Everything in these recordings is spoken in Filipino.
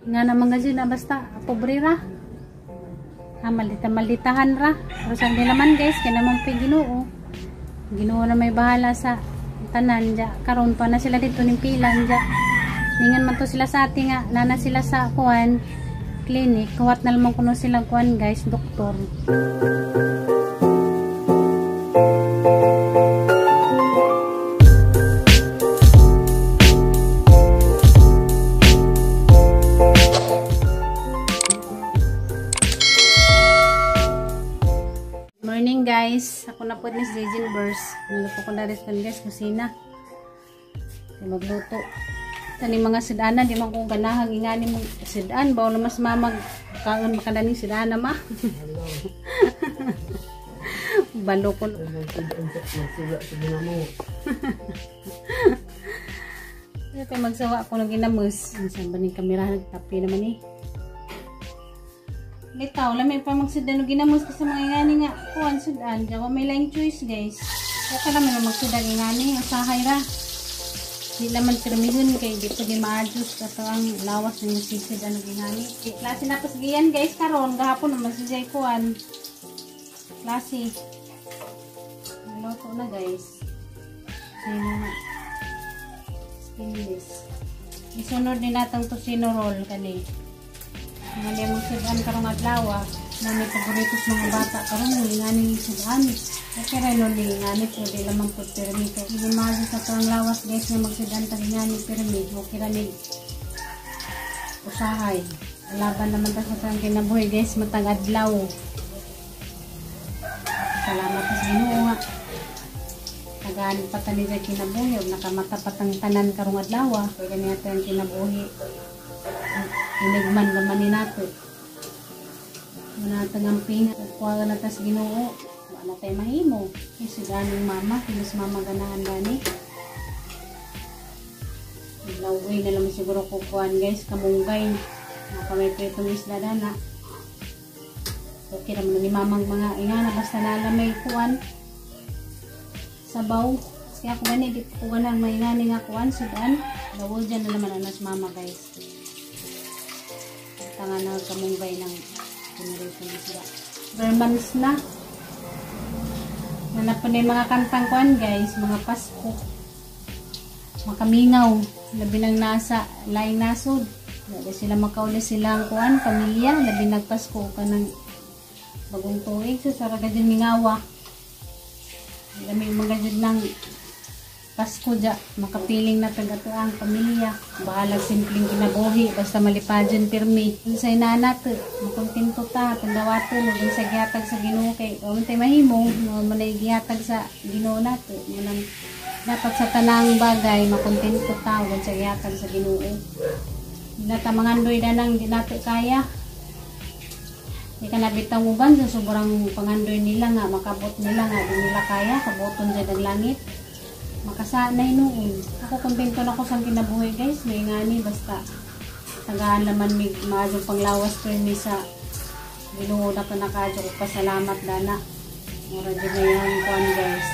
Nga naman kasi na basta pobre ra. Ha, malitahan ra. Pero sa naman guys, kaya naman pa Ginoo. Ginoo na may bahala sa tanan dya. Karon pa na sila dito ng pilan dya. Ningan man to sila sa ating nga. Nana sila sa kuan clinic. Kuwat na naman kuno sila kuan guys, doktor. Morning guys, ako na po ni Zejin Burst. Naluto ko na rin guys, kusina. Magluto. Tani mga sidana, di man kong ganahang ingani mong sidan. Bawa na mas mamag kaon makadaning sidana ma. Balo ko. Ito magsawa ako ng ginamos. Saan ba ni kamera nagtapi naman eh. Litaw, lamay pa magsudan og ginamos kasi mga ingani nga kuan sudan. Jawa may laing choice guys. Okay naman magsudan ingani, usahay ra. Di naman pirmihon kay di pwede ma-adjust ato ang lawas ng sudan og ingani. Klase na pas giyan guys karon gahapon naman si Jay kuan. Klase. Luto na guys. Sino na. Skinless. Isunod din natang tosino roll kani. Nga mong sudan karong adlaw na may paguritos mga bata karong ngani sudan. Okay ra no ni ngani pwede lamang pud permi kay hindi maayo sa tang lawas guys nga magsudan ta ngani permi okay ra ni usahay. Laban naman ta sa tang kinabuhi guys matag adlaw. Salamat sa Ginoo nga. Tagaan pa ta ni kinabuhi ug nakamata pa tang tanan karong adlaw kay kaniya tang kinabuhi. Inigman naman ni nato. Muna tangamping at kuha na tas Ginoo. Wala tayo mahimo. Kasi ganong mama. Kilos mama ganahan gani. Naugay na lang siguro kukuhan guys. Kamunggay. Nakamay pretong isla na. Okay naman ni mamang mga ingana. Basta nalamay kuhan. Sabaw. Kasi ako gani. Di ko ganang may ingani nga kuhan. Sudan. Lawol dyan na naman anas mama guys. Tangan na kamunggay ng pinarito na sila. Bermans na. Nanapon na yung mga kantang kuan guys. Mga Pasko. Makamingaw. Labi ng nasa laing nasod. Labi sila makauli silang kuan. Pamilya. Labi nagpasko ka ng bagong tuig. So saraga dyan mingawa. Labi mga dyan ng Pasko dya, makapiling na tagato ang pamilya. Bahalag simpleng kinabuhi, basta malipadyan pirmi. Kung sa inanat, makontinto ta, tandawato, kung sa gihatag sa Ginoo kay, kung tayo mahimo, manay gihatag sa Ginoo nato. Dapat sa tanang bagay, makontinto ta, kung sa gihatag sa Ginoo. Natamangandoy na nang di nato kaya. Di ka nabitang uban, sa sobrang pangandoy nila nga, makabot nila nga, di nila kaya, kaboton dyan ang langit. Makasanay noon. Ako kontento na ako sa kinabuhi guys. May ngani basta tagaan naman may maadong panglawas permi sa Ginoo na ka nakadyo ko pasalamat dana. Mura dyan na yan kuhan guys.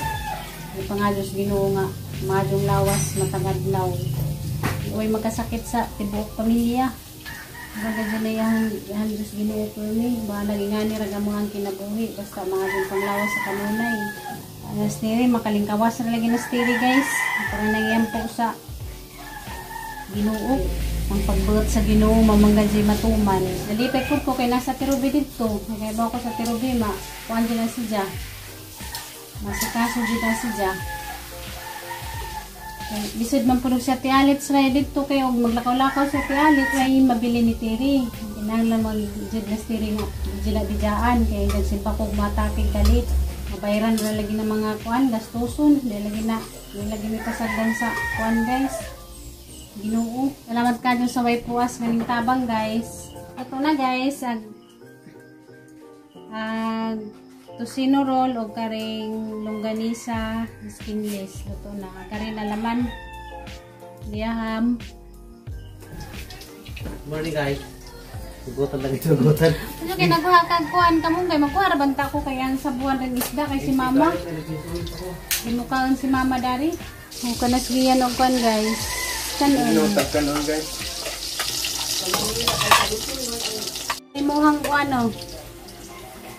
May pangadyos Ginoo nga maadong lawas matagadlaw. Huwag magkasakit sa tibuok pamilya. Mura dyan na yan Diyos Ginoo permi. Baka naging ngani ragamuhan kinabuhi. Basta maadong panglawas sa kanunay. Stiri, makalingkawas na lagi na stiri guys. Para nagyampo sa Ginoo. Ang pagbuot sa Ginoo, mamanggan siya matuman. Nalipay po ko kay nasa Tirubi dito. Kaya ba ako sa Tirubi, kuhan dyan na siya. Masikaso dyan na siya. Bisod man po siya tialit sa dito. Kaya maglakaw-lakaw sa tialit, ay mabili ni Tiri. Kinahanglan mag-dyan na stiri nga. Dyan na kaya dyan simpa ko matakig kalit. Mabayaran na lagi ng mga kuan, gastuson. Nilagay may pasagdan sa kuan guys. Ginoo. Salamat ka dyan sa way puwas nganing tabang guys. Ito na guys. Tosino roll o karing longganisa skinless. Ito na. Karing alaman. Liyaham. Morning guys. Sugutan lang ito, sugutan. Ano kayo nagkuha kag kuhan kamong kay magkuha banta ko kay ang sabuan ring isda kay si mama. Gimukaon si mama dari. Mo kanas giyan og kuhan guys. Kanon. Inutag kanon guys. Imuhang ko ano?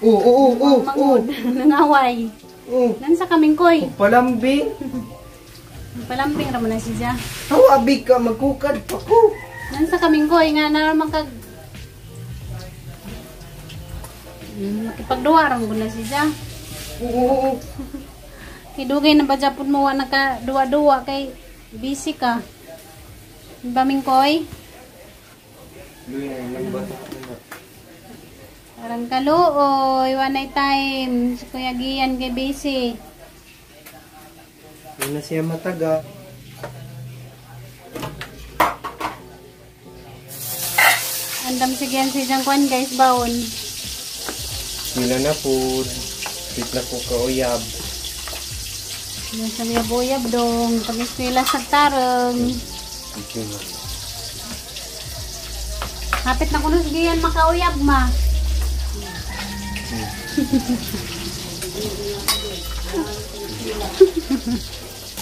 Oo. Nangaway. Nansa kaming koy. Palambing. Palambing ra man na siya. Abi ka magkukad pa ko. Nansa kaming koy nga naman kag makipagduwa ra mo na siya. Oo. Kidugay na ba japon mo wa naka-duwa-duwa kay busy ka. Baming koy. Parang kaluoy, wanay time. Si Kuya Gian kay busy. Hindi na siya mataga. Andam si Gian si Jang Kwan guys, baon. Sila na po. Wait na po kauyab. Yung sa uyab-uyab dong. Pag-eskwela sa tarong. Hapit na kuno si Gian makauyab ma.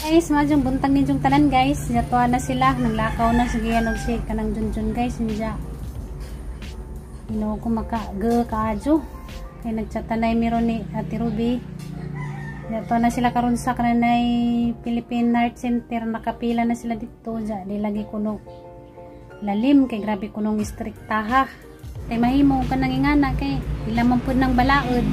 Guys, majong buntang ni jung tanan guys. Jatuwa na sila, naglakaw na sige og si kanang junjun guys, niya. Ino ko maka-ge kaadyo. Kay nagchatanay miro ni Ate Ruby. Jatuwa na sila karon sa kanay Philippine Art Center, nakapila na sila dito. Ja, di lagi kuno lalim kay grabe kunong istriktaha. Kay mahimo ka nang ingana kay ilaman pud ng balaod.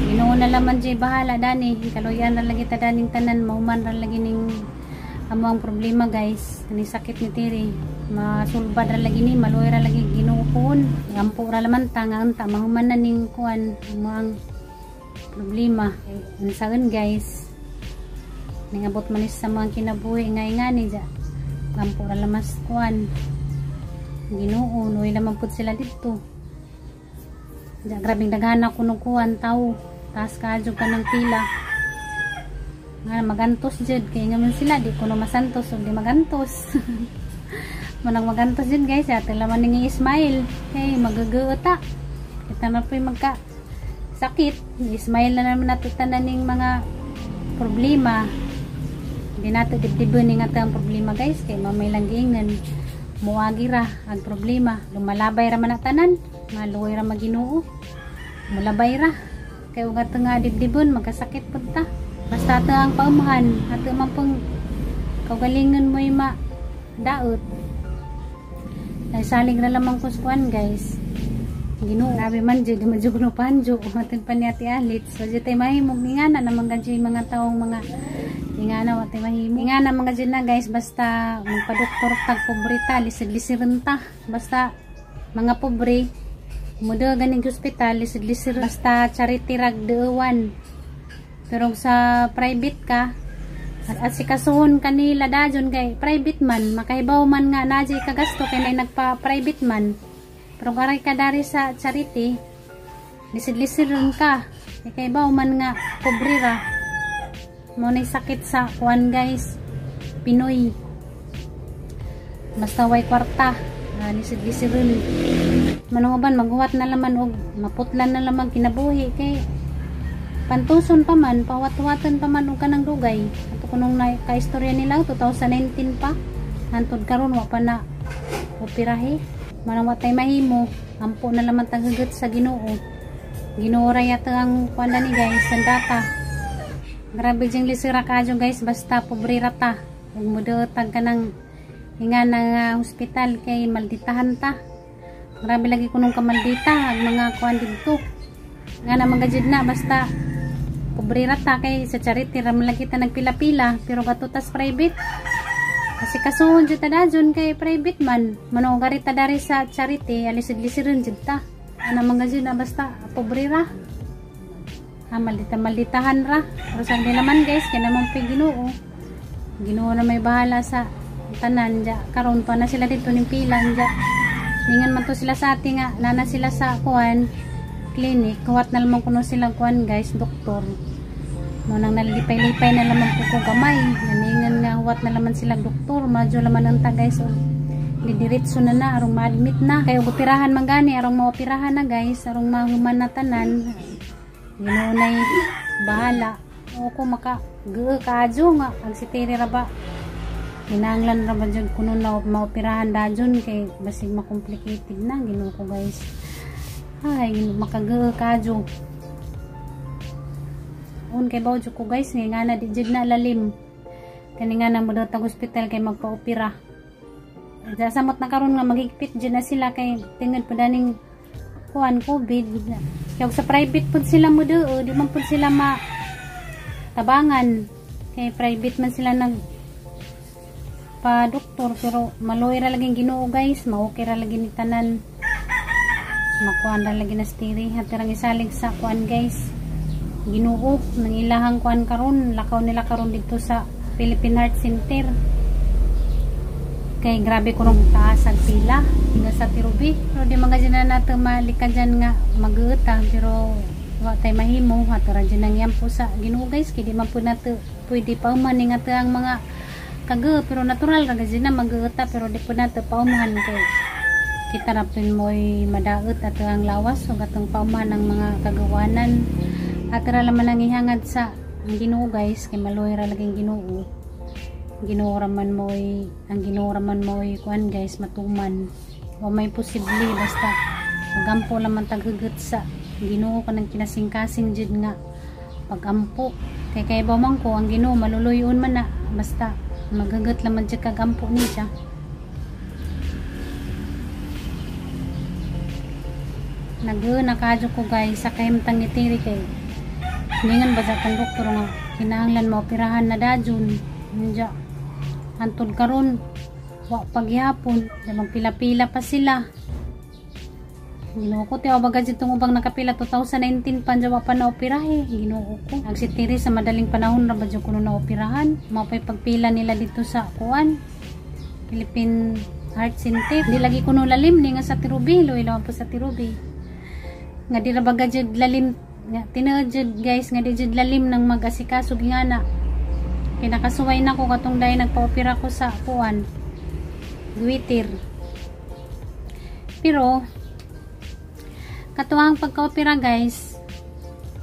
Ginoo na laman jay bahala dani, kaluyan ra lagi ta daning tanan, mauman ra lagi ning amo ang problema guys. Ani sakit ni Tiri, masulbad ra lagi ni, maluoy ra lagi Ginoo pon. Ampo ra laman ta nga unta mahuman na ning kuan mo ang problema. Unsaon guys? Ning abot man sa mga kinabuhi nga ingani ja. Ampo ra lamas kuan. Ginoo, nuwi naman po sila dito. Diya, grabing daghana kuno kuwan tao. Taas kaadyo ka ng pila. Nga magantos jud kay nga man sila di kuno masantos ug di magantos. Manang magantos jud guys, ate laman ning Ismail kay magageuta. Kita na po'y magka sakit. Ismail na naman natutanan ning mga problema. Di nato dibdibon ning atang problema guys kay mamay lang giingan. Muagi ra ang problema, lumalabay ra man tanan, maluoy ra Maginoo, mulabay ra kay ug ato nga dibdibon magkasakit pud ta. Basta ato ang paumahan, ato man pong kaugalingon mo'y daot. Nagsalig na lamang kuskuan guys. Ginoo, grabe man jud majugno panjo, matud pa ni Ate Alit. So jud tay mahimog ngana na mga mga taong mga ingana wate mahimo. Ingana mga dyan na guys, basta magpa-doktor tag pobrita, lisid-lisirin ta. Basta mga pobre, muda ganing hospital, lisid-lisir. Basta charity rag dewan. Pero sa private ka, at si kasuhon kanila dajon kay private man, makahibaw man nga na jay kagasto kay na nagpa-private man. Pero karay ka dari sa charity, lisid-lisirin ka. Kay kahibaw man nga pobre ra. Mo na sakit sa kuan guys, Pinoy. Basta way kwarta, lisid-lisirin. Manunguban maghuwat na laman og maputlan na laman kinabuhi kay pantuson pa man, pawat-watan pa man og kanang dugay. Ato kunong ka-istorya nila 2019 pa. Hantod karon wa pa na operahe. Manang watay mahimo, ampo na laman taghugot sa Ginoo. Ginoo ra yata ang kuan ni guys, ang data. Grabe diyang lisira ka dyan guys, basta pobre rata. Huwag mo dootag ka ng hinga ng hospital kay malditahan ta. Grabe lagi ko nung kamaldita, ang mga kuhan dito. Nga na mga dyan na, basta pobre rata kay sa charity, raman lagi ta nagpila-pila, pero gatutas private. Kasi kasuhon dyan ta da dyan kay private man. Manong garita dari sa charity, alisid-lisirin dyan ta. Nga na mga dyan na, basta pobre ra. Malditahan ra. Pero sabi naman guys, kaya naman pa Ginoo. Ginoo na may bahala sa tanan dya. Karon pa na sila dito ng pilan dya. Ningan man to sila sa ating nga. Nana sila sa kuwan clinic. Kuwat na lamang kuno silang kuwan guys, doktor. Munang nalipay-lipay na lamang po gamay. Naningan nga huwat na lamang silang doktor. Madyo laman ang ta guys. Didiritso na na. Arong ma-admit na. Kaya upirahan man gani. Arong ma-opirahan na guys. Arong mahuman na tanan. Ginoo nay bahala. O ko maka kaadyo nga ang si Tiri ra ba Kinahanglan ra ba jud kuno na maoperahan dajon kay basig ma-complicated na Ginoo ko guys. Ay makagee kadyo. Kay bawo jud ko guys nga na di jud na lalim. Kani nga na mo tag hospital kay magpa-opera. Samot na karon nga magigpit jud na sila kay tingod pa daning kuan COVID. Kaya sa private pud sila mo do, di man pud sila tabangan. Kay private man sila nag pa doktor pero maloy ra laging Ginoo guys, maokay ra lagi ni tanan. Makuan ra lagi na stiri hatirang isalig sa kuan guys. Ginoo nang ilahang kuan karon, lakaw nila karon dito sa Philippine Heart Center. Kay grabe ko rong taas ang pila nga sa Tirubi. Pero di mga dyan na natin malika dyan nga mag-uta pero wa tay mahimo hatira dyan ang yan po sa Ginoo guys. Kaya di man po natin pwede pa uman nga ang mga kage pero natural ra gid na mag-uta pero di po natin paumahan kay kita ra pin mo'y madaot at ang lawas o gatong paumahan ng mga kagawanan atira laman ang ihangad sa ang Ginoo guys kay maloy ra laging Ginoo. Ginoo raman mo'y ang Ginoo raman mo'y kuan guys matuman o may posible basta magampo laman taghugot sa Ginoo kanang kinasing-kasing jud nga pagampo kay ba man ko ang Ginoo maluluyon man na basta magagat laman dyan kagampo niya. Nakadyo ko guys sa kahimtang itiri kay ningan ba sa kang doktor nga kinahanglan maoperahan na dajon niya antod karon wa pagyapon magpila-pila pa sila. Ginoo ko tiwa baga ditong ubang nakapila 2019 pa jawa pa na operahe. Ginoo ko agsitiri sa madaling panahon ra ba jud kuno na operahan mapay pagpila nila dito sa kuan Philippine Heart Center. Di lagi kuno lalim ni nga sa Tirubi ilaw po sa Tirubi nga di ra baga jud lalim nga tinuod jud guys nga di jud lalim nang mag-asikaso gingana kay nakasuway na ko katong day nagpa-opera ko sa kuan Guitir. Pero katuang pagka-opera guys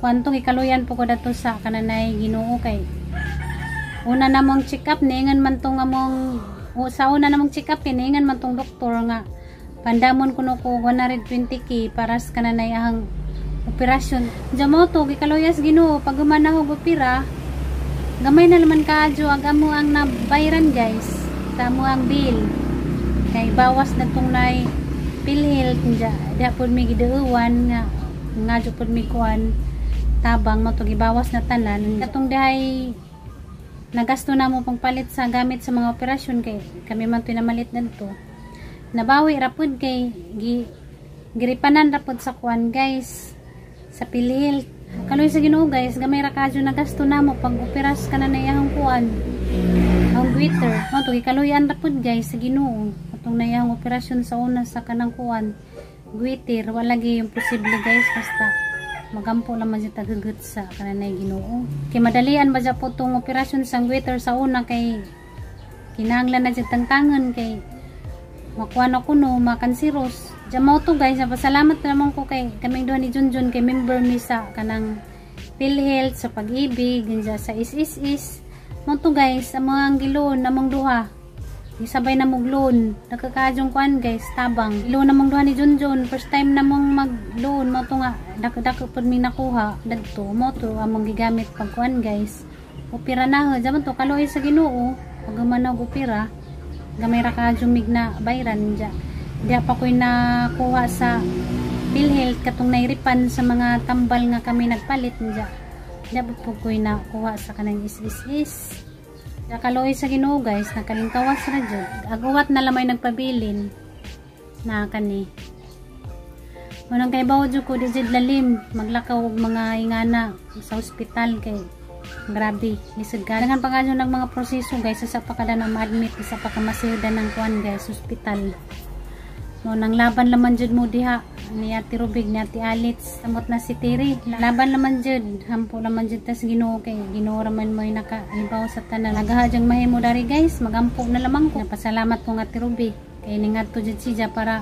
kuantong ikaluyan po ko dato sa kananay Ginoo kay una namong check up ningan man tong among sa una namong check up ningan man tong doktor nga pandamon kuno ko 120k para sa kananay ahang operasyon jamo to gikaluyas Ginoo pag humana og opera gamay na naman kaadyo agamo ang nabayran guys tamo ang bill kay bawas na tong nay PhilHealth diya po may gidauwan nga dyo po may kuwan tabang mo to gibawas na tanan katong dihay nagasto na mo pang palit sa gamit sa mga operasyon kay kami man pinamalit na dito nabawi rapod kay giripanan rapod sa kuwan guys sa PhilHealth kaloy sa Ginoo guys gamay ra kadyo nagasto na mo pag operas ka na nayahang kuwan ang Guitir mo to gikaluyan rapod guys sa Ginoo atong nayahang operasyon sa una sa kanang kuwan Guitir wala lagi yung posible guys basta magampo naman siya tagugut sa kananay Ginoo kay madalian ba siya po tong operasyon sa Guitir sa una kay kinahanglan na siya tangtangan kay makuha na kuno makansiros diyan mo to guys napasalamat naman ko kay kaming duha ni Junjun kay member mi sa kanang PhilHealth sa Pag-ibig ganyan sa is mo to guys ang mga giloon namong duha isabay na mong loan nakakadyong kuan guys tabang loan namong duha ni Junjun first time namong mag loan mo to nga dako pud mi nakuha dagto mo to among gigamit pag kuan guys opera na diyan to kaloy sa Ginoo pag manog opera gamay ra kadyong mig na bayran diya pa ko'y nakuha sa PhilHealth katong nairipan sa mga tambal nga kami nagpalit diya pa po ko'y nakuha sa kanang is kaloy sa Ginoo guys nakalingkawas ra jud aguwat na lamay nagpabilin na kani unang kay bawo jud ko di jud lalim maglakaw og mga ingana sa ospital kay grabe lisod ganang pagano ng mga proseso guys sa pa kada na ma-admit sa pagkamasihda ng kuan guys ospital mo nang laban laman jud mo diha ni Ate Rubig ni Ate Alitz samot na si Tiri laban laman jud hampo laman jud tas Ginoo kay Ginoo raman mo'y nakalibaw sa tanan nagahadyang mahimo dari guys magampo na lamang ko napasalamat ko nga Ate Rubig kay ningadto jud siya para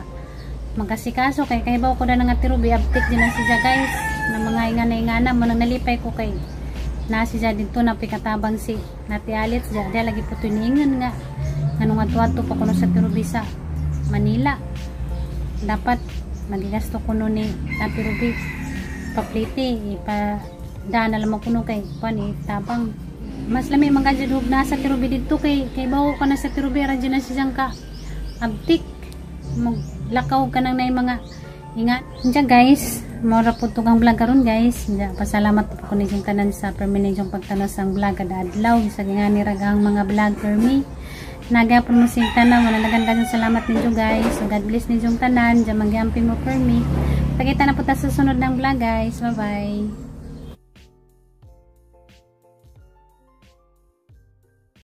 magkasikaso kay baw ko da ng Ate Rubig update din na siya guys na mga ingana mo nang nalipay ko kay na siya dito na pikatabang si Ate Alitz diya lagi po tuningan nga anong ato-ato pa kuno sa Pirubi sa Manila. Dapat magigasto kuno ni na Pirubi papliti ipa daan na lamang kuno kay kuan tabang mas lami magajud og na sa Pirubi didto kay bawo ka na sa Pirubi ra dyan na siyang ka abtik maglakaw ka nang nay mga ingat. Diyan guys, mora po itong vlog karon guys. Pasalamat po ko ninyong tanan sa permanentong pagtanaw sang vlog kada adlaw sa gingani ragang mga vlog for me. Naga po mo sing tanan, wala nagandang salamat ninyo guys. So God bless ninyong tanan, diyan magyampi mo for me. Pakita na po ta sa sunod ng vlog guys. Bye bye.